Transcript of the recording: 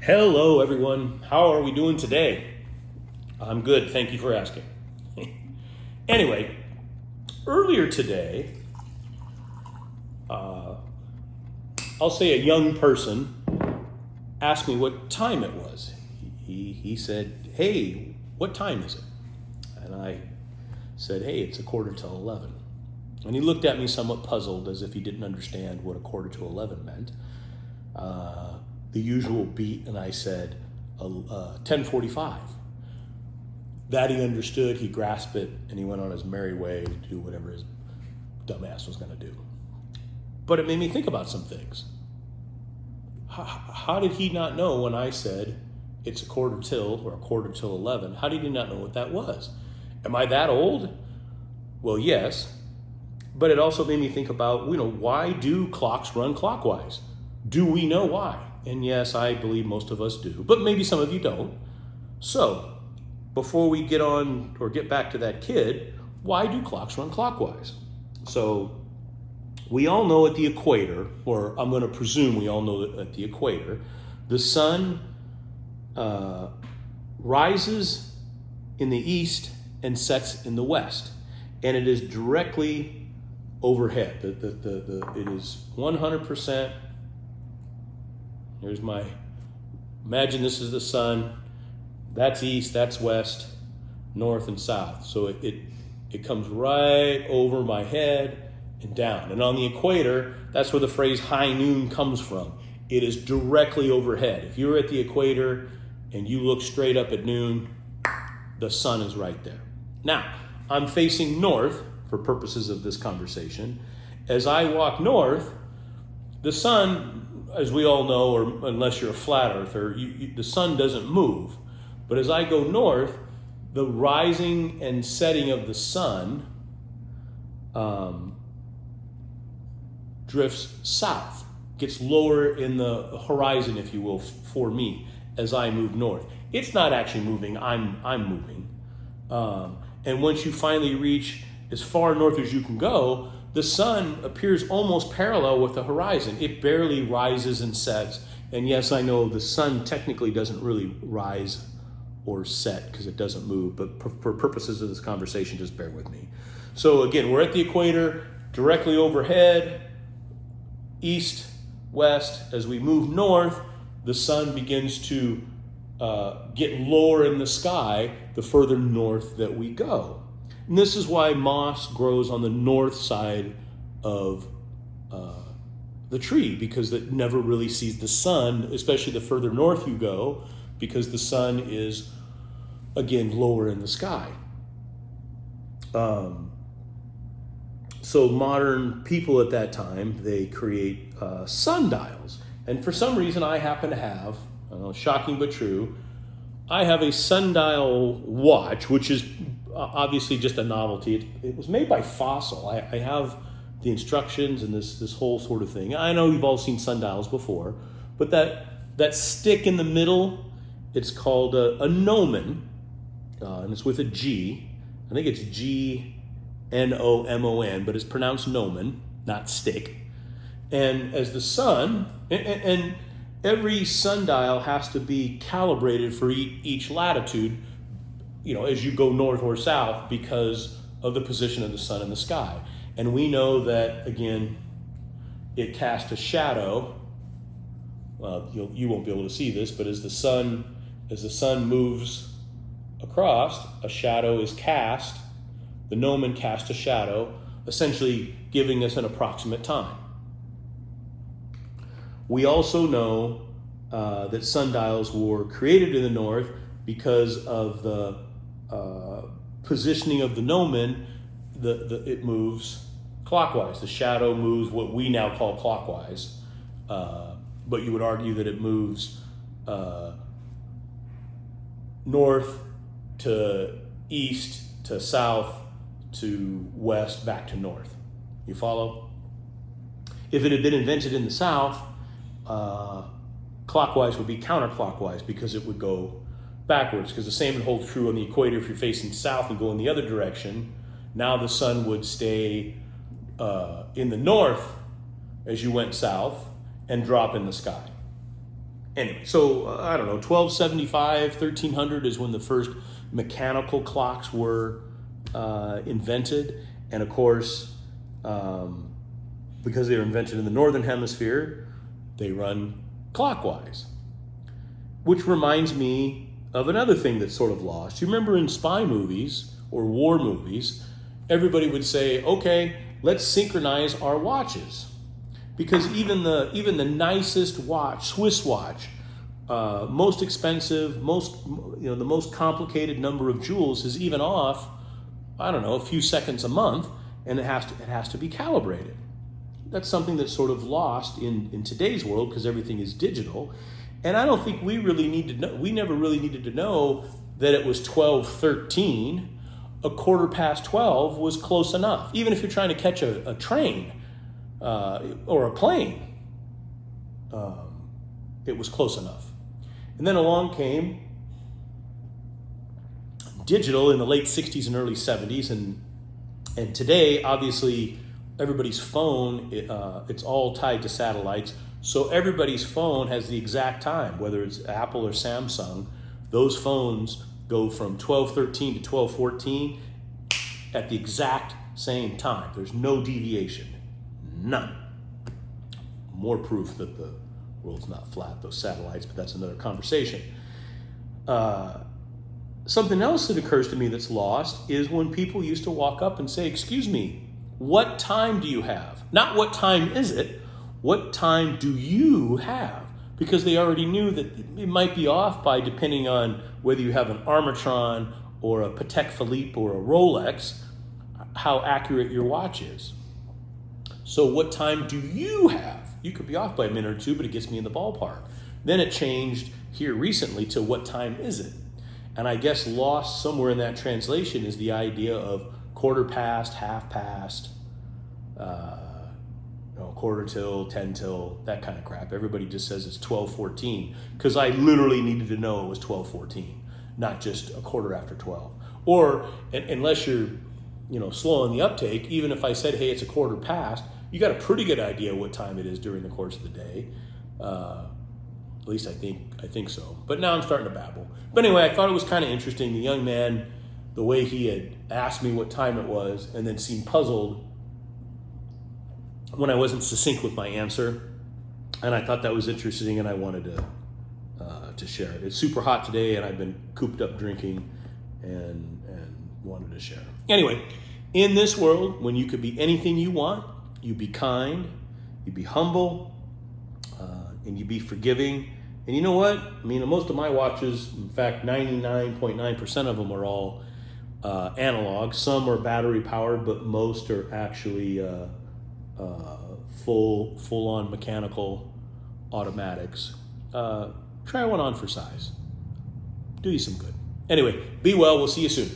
Hello, everyone. How are we doing today? I'm good. Thank you for asking. Anyway, earlier today, I'll say a young person asked me what time it was. He said, "Hey, what time is it?" And I said, "Hey, it's 11:15." And he looked at me somewhat puzzled, as if he didn't understand what 11:15 meant. The usual beat, and I said 10:45. That he understood, he grasped it, and he went on his merry way to do whatever his dumbass was going to do. But it made me think about some things. How did he not know when I said it's 11:15? How did he not know what that was? Am I that old? Well, yes. But it also made me think about, why do clocks run clockwise? Do we know why? And yes, I believe most of us do, but maybe some of you don't. So, before we get on or get back to that kid, why do clocks run clockwise? So, we all know at the equator, or I'm going to presume we all know that at the equator, the sun rises in the east and sets in the west. And it is directly overhead. It is 100%. Imagine this is the sun. That's east, that's west, north and south. So it comes right over my head and down. And on the equator, that's where the phrase high noon comes from. It is directly overhead. If you're at the equator and you look straight up at noon, the sun is right there. Now, I'm facing north for purposes of this conversation. As I walk north, the sun, as we all know, or unless you're a flat earther, the sun doesn't move. But as I go north, the rising and setting of the sun drifts south, gets lower in the horizon, if you will, for me, as I move north. It's not actually moving, I'm moving. And once you finally reach as far north as you can go, the sun appears almost parallel with the horizon. It barely rises and sets. And yes, I know the sun technically doesn't really rise or set because it doesn't move, but for purposes of this conversation, just bear with me. So again, we're at the equator, directly overhead, east, west. As we move north, the sun begins to get lower in the sky the further north that we go. And this is why moss grows on the north side of the tree, because it never really sees the sun, especially the further north you go, because the sun is, again, lower in the sky. So modern people at that time, they create sundials. And for some reason, I happen to have, shocking but true, I have a sundial watch, which is obviously just a novelty. It was made by Fossil. I have the instructions and this whole sort of thing. I know you've all seen sundials before, but that stick in the middle, it's called a gnomon, and it's with a G. I think it's Gnomon, but it's pronounced gnomon, not stick. And as the sun, and every sundial has to be calibrated for each latitude, as you go north or south because of the position of the sun in the sky. And we know that, again, it casts a shadow. Well, you won't be able to see this, but as the sun moves across, a shadow is cast. The gnomon casts a shadow, essentially giving us an approximate time. We also know that sundials were created in the north because of the positioning of the gnomon. It moves clockwise. The shadow moves what we now call clockwise, but you would argue that it moves north to east to south to west back to north. You follow? If it had been invented in the south, clockwise would be counterclockwise because it would go backwards, because the same would hold true on the equator. If you're facing south and go in the other direction, now the sun would stay in the north as you went south and drop in the sky. Anyway, so I don't know, 1275, 1300 is when the first mechanical clocks were invented. And of course, because they were invented in the northern hemisphere, they run clockwise. Which reminds me of another thing that's sort of lost. You remember in spy movies or war movies, everybody would say, okay, let's synchronize our watches. Because even the nicest watch, Swiss watch, most expensive, the most complicated number of jewels is even off, I don't know, a few seconds a month, and it has to be calibrated. That's something that's sort of lost in today's world because everything is digital. And I don't think we really need to know, we never really needed to know that it was 12:13. A 12:15 was close enough. Even if you're trying to catch a train or a plane, it was close enough. And then along came digital in the late 60s and early 70s. And today, obviously, everybody's phone, it's all tied to satellites. So everybody's phone has the exact time, whether it's Apple or Samsung. Those phones go from 12:13 to 12:14 at the exact same time. There's no deviation. None. More proof that the world's not flat, those satellites, but that's another conversation. Something else that occurs to me that's lost is when people used to walk up and say, excuse me, what time do you have? Not what time is it, what time do you have? Because they already knew that it might be off by depending on whether you have an Armatron or a Patek Philippe or a Rolex, how accurate your watch is. So what time do you have? You could be off by a minute or two, but it gets me in the ballpark. Then it changed here recently to what time is it? And I guess lost somewhere in that translation is the idea of quarter past, half past, quarter till, 10 till, that kind of crap. Everybody just says it's 12:14 because I literally needed to know it was 12:14, not just a quarter after 12. Or unless you're slow on the uptake, even if I said, hey, it's a quarter past, you got a pretty good idea what time it is during the course of the day. At least I think so. But now I'm starting to babble. But anyway, I thought it was kind of interesting. The young man, the way he had asked me what time it was and then seemed puzzled when I wasn't succinct with my answer. And I thought that was interesting and I wanted to share it. It's super hot today and I've been cooped up drinking and wanted to share. Anyway, in this world, when you could be anything you want, you be kind, you be humble, and you be forgiving. And you know what? I mean, most of my watches, in fact, 99.9% of them are all analog. Some are battery powered, but most are actually full-on mechanical automatics. Try one on for size. Do you some good. Anyway, be well. We'll see you soon.